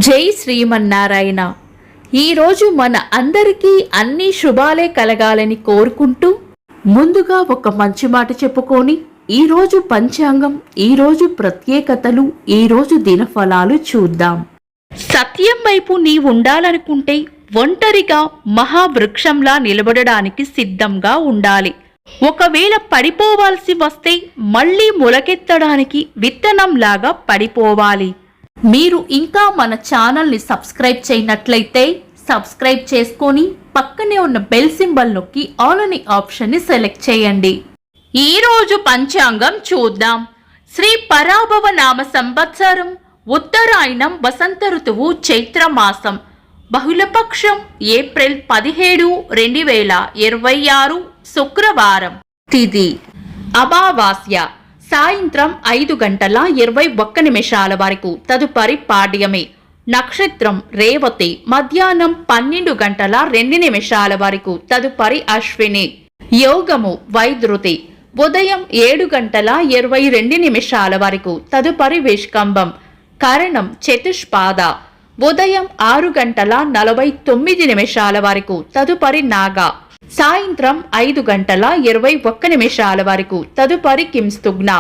జై శ్రీమన్నారాయణ. ఈరోజు మన అందరికీ అన్ని శుభాలే కలగాలని కోరుకుంటూ ముందుగా ఒక మంచి మాట చెప్పుకొని ఈరోజు పంచాంగం, ఈరోజు ప్రత్యేకతలు, ఈరోజు దినఫలాలు చూద్దాం. సత్యం వైపు నీవుండాలనుకుంటే ఒంటరిగా మహావృక్షంలా నిలబడడానికి సిద్ధంగా ఉండాలి. ఒకవేళ పడిపోవాల్సి వస్తే మళ్ళీ మొలకెత్తడానికి విత్తనంలాగా పడిపోవాలి. మీరు ఇంకా మన ఛానల్ని సబ్స్క్రైబ్ చేయనట్లయితే సబ్స్క్రైబ్ చేసుకొని పక్కనే ఉన్న బెల్ సింబల్ నొక్కి ఆల్ అనే ఆప్షన్ని సెలెక్ట్ చేయండి. ఈరోజు పంచాంగం చూద్దాం. శ్రీ పరాభవ నామ సంవత్సరం, ఉత్తరాయణం, వసంత ఋతువు, చైత్రమాసం, బహుళపక్షం, ఏప్రిల్ 17, 2026, శుక్రవారం. తిథి అమావాస్య సాయంత్రం 5:21 వరకు, తదుపరి పాడ్యమి. నక్షత్రం రేవతి మధ్యాహ్నం 12:02 వరకు, తదుపరి అశ్విని. యోగము వైద్రుతి ఉదయం 7:22 వరకు, తదుపరి విష్కంభం. కరణం చతుష్పాద ఉదయం 6:49 వరకు, తదుపరి నాగ. సాయంత్రం 5:21 వరకు, తదుపరి కింస్తుగ్న.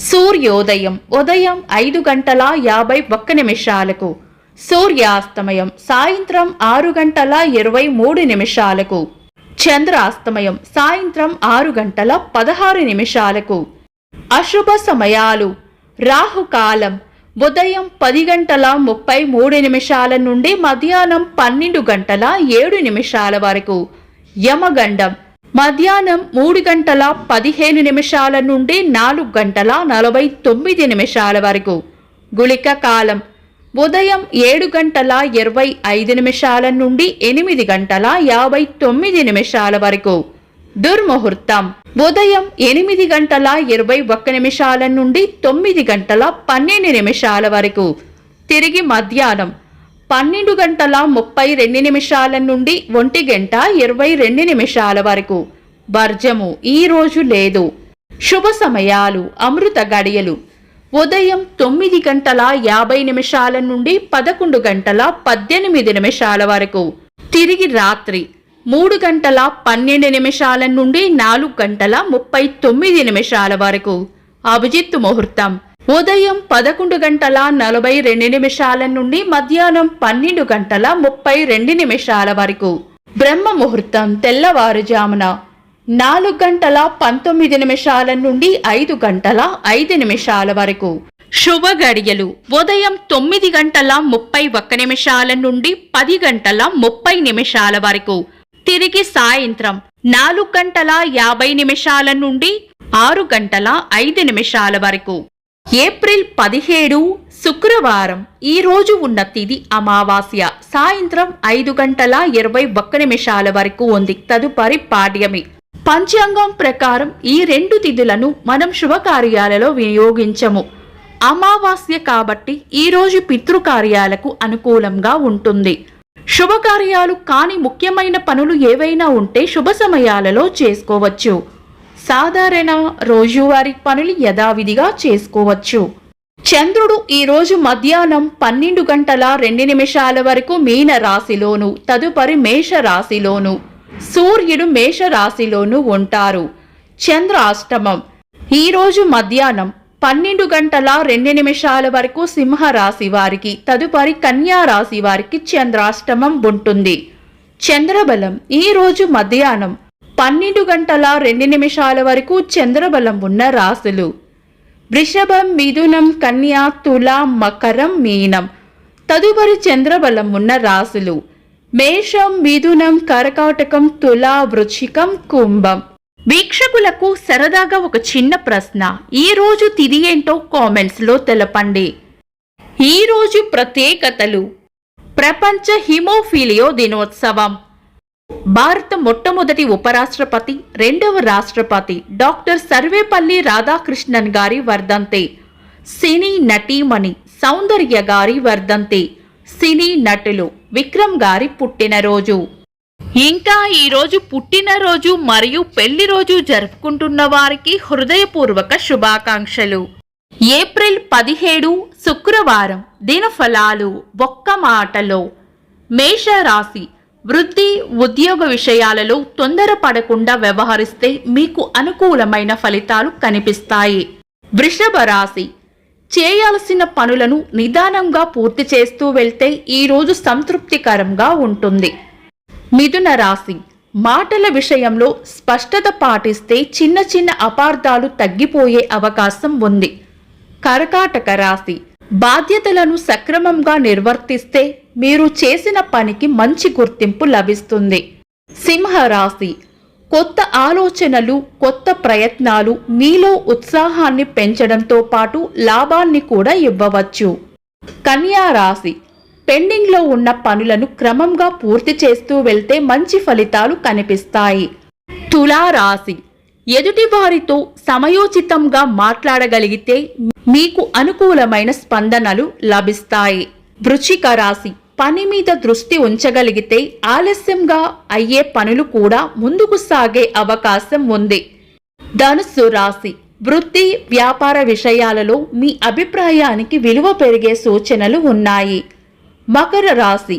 సూర్యోదయం ఉదయం 5:51, సూర్యాస్తమయం సాయంత్రం 6:23. చంద్రాస్తమయం సాయంత్రం 6:16. అశుభ సమయాలు: రాహుకాలం ఉదయం 10:33 నుండి మధ్యాహ్నం 12:07 వరకు. యమగండం మధ్యాహ్నం 3:15 నుండి 4:49 వరకు. గుళిక కాలం ఉదయం 7:25 నుండి 8:59 వరకు. దుర్ముహూర్తం ఉదయం 8:21 నుండి 9:12 వరకు. తిరిగి మధ్యాహ్నం 12:32 నుండి 1:22 వరకు. వర్జము ఈ రోజు లేదు. శుభ సమయాలు: అమృత గడియలు ఉదయం 9:50 నుండి 11:18 వరకు. తిరిగి రాత్రి 3:12 నుండి 4:39 వరకు. అభిజిత్ ముహూర్తం ఉదయం 11:42 నుండి మధ్యాహ్నం 12:32 వరకు. బ్రహ్మ ముహూర్తం తెల్లవారుజామున 4:19 నుండి 5:05 వరకు. శుభ గడియలు ఉదయం 9:31 నుండి 10:30 వరకు. తిరిగి సాయంత్రం 4:50 నుండి 6:05 వరకు. ఏప్రిల్ 17, శుక్రవారం. ఈ రోజు ఉన్న తిథి అమావాస్య సాయంత్రం 5:21 వరకు ఉంది, తదుపరి పాడ్యమి. పంచాంగం ప్రకారం ఈ రెండు తిథులను మనం శుభకార్యాలలో వినియోగించము. అమావాస్య కాబట్టి ఈ రోజు పితృకార్యాలకు అనుకూలంగా ఉంటుంది. శుభకార్యాలు కాని ముఖ్యమైన పనులు ఏవైనా ఉంటే శుభ సమయాలలో చేసుకోవచ్చు. సాధారణ రోజువారీ పనులు యథావిధిగా చేసుకోవచ్చు. చంద్రుడు ఈరోజు మధ్యాహ్నం 12:02 వరకు మీన రాశిలోను, తదుపరి మేష రాశిలోను, సూర్యుడు మేష రాశిలోను ఉంటారు. చంద్రాష్టమం ఈరోజు మధ్యాహ్నం 12:02 వరకు సింహ రాశి వారికి, తదుపరి కన్యా రాశి వారికి చంద్రాష్టమం ఉంటుంది. చంద్రబలం ఈరోజు మధ్యాహ్నం 12:02 వరకు చంద్రబలం ఉన్న రాశులు: వృషభం, మిథునం, కన్యా, తుల, మకరం, మీనం. తదుపరి చంద్రబలం ఉన్న రాశులు: మేషం, మిథునం, కర్కాటకం, తుల, వృశ్చికం, కుంభం. వీక్షకులకు సరదాగా ఒక చిన్న ప్రశ్న: ఈ రోజు తిథి ఏంటో కామెంట్స్ లో తెలపండి. ఈ రోజు ప్రత్యేకతలు: ప్రపంచ హిమోఫీలియో దినోత్సవం, భారత మొట్టమొదటి ఉపరాష్ట్రపతి, రెండవ రాష్ట్రపతి డాక్టర్ సర్వేపల్లి రాధాకృష్ణన్ గారి వర్ధంతి, సినీ నటీమణి సౌందర్య గారి వర్ధంతి, సినీ నటులు విక్రమ్ గారి పుట్టినరోజు. ఇంకా ఈరోజు పుట్టినరోజు మరియు పెళ్లి రోజు జరుపుకుంటున్న వారికి హృదయపూర్వక శుభాకాంక్షలు. ఏప్రిల్ 17 శుక్రవారం దినఫలాలు ఒక్క మాటలో. మేషరాశి వృత్తి ఉద్యోగ విషయాలలో తొందరపడకుండా వ్యవహరిస్తే మీకు అనుకూలమైన ఫలితాలు కనిపిస్తాయి. వృషభ రాశి చేయాల్సిన పనులను నిదానంగా పూర్తి చేస్తూ వెళ్తే ఈరోజు సంతృప్తికరంగా ఉంటుంది. మిథున రాశి మాటల విషయంలో స్పష్టత పాటిస్తే చిన్న చిన్న అపార్థాలు తగ్గిపోయే అవకాశం ఉంది. కర్కాటక రాశి బాధ్యతలను సక్రమంగా నిర్వర్తిస్తే మీరు చేసిన పనికి మంచి గుర్తింపు లభిస్తుంది. సింహరాశి కొత్త ఆలోచనలు కొత్త ప్రయత్నాలు మీలో ఉత్సాహాన్ని పెంచడంతో పాటు లాభాన్ని కూడా ఇవ్వవచ్చు. కన్యా రాశి పెండింగ్లో ఉన్న పనులను క్రమంగా పూర్తి చేస్తూ వెళ్తే మంచి ఫలితాలు కనిపిస్తాయి. తులా రాశి ఎదుటి వారితో సమయోచితంగా మాట్లాడగలిగితే మీకు అనుకూలమైన స్పందనలు లభిస్తాయి. వృశ్చిక రాశి పని మీద దృష్టి ఉంచగలిగితే ఆలస్యంగా అయ్యే పనులు కూడా ముందుకు సాగే అవకాశం ఉంది. ధనుస్సు రాశి వృత్తి వ్యాపార విషయాలలో మీ అభిప్రాయానికి విలువ పెరిగే సూచనలు ఉన్నాయి. మకర రాశి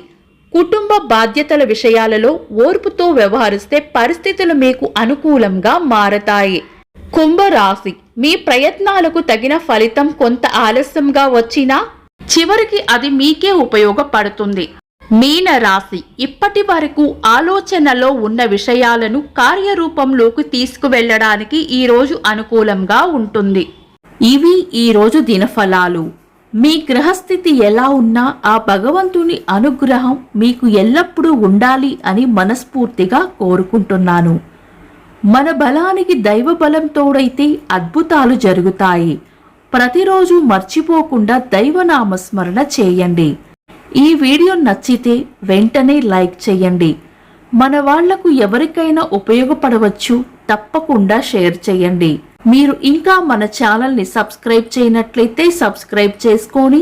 కుటుంబ బాధ్యతల విషయాలలో ఓర్పుతో వ్యవహరిస్తే పరిస్థితులు మీకు అనుకూలంగా మారతాయి. కుంభరాశి మీ ప్రయత్నాలకు తగిన ఫలితం కొంత ఆలస్యంగా వచ్చినా చివరికి అది మీకే ఉపయోగపడుతుంది. మీన రాశి ఇప్పటి వరకు ఆలోచనలో ఉన్న విషయాలను కార్యరూపంలోకి తీసుకువెళ్ళడానికి ఈరోజు అనుకూలంగా ఉంటుంది. ఇవి ఈరోజు దినఫలాలు. మీ గ్రహస్థితి ఎలా ఉన్నా ఆ భగవంతుని అనుగ్రహం మీకు ఎల్లప్పుడూ ఉండాలి అని మనస్ఫూర్తిగా కోరుకుంటున్నాను. మన బలానికి దైవ బలం తోడైతే అద్భుతాలు జరుగుతాయి. ప్రతిరోజు మర్చిపోకుండా దైవనామస్మరణ చేయండి. ఈ వీడియో నచ్చితే వెంటనే లైక్ చేయండి. మన వాళ్లకు ఎవరికైనా ఉపయోగపడవచ్చు, తప్పకుండా షేర్ చేయండి. మీరు ఇంకా మన ఛానల్ని సబ్స్క్రైబ్ చేయనట్లయితే సబ్స్క్రైబ్ చేసుకొని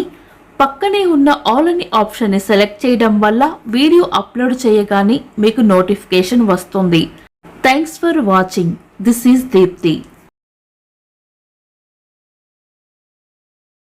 పక్కనే ఉన్న ఆల్ అని ఆప్షన్ని సెలెక్ట్ చేయడం వల్ల వీడియో అప్లోడ్ చేయగానే మీకు నోటిఫికేషన్ వస్తుంది. Thanks for watching. This is Deepti.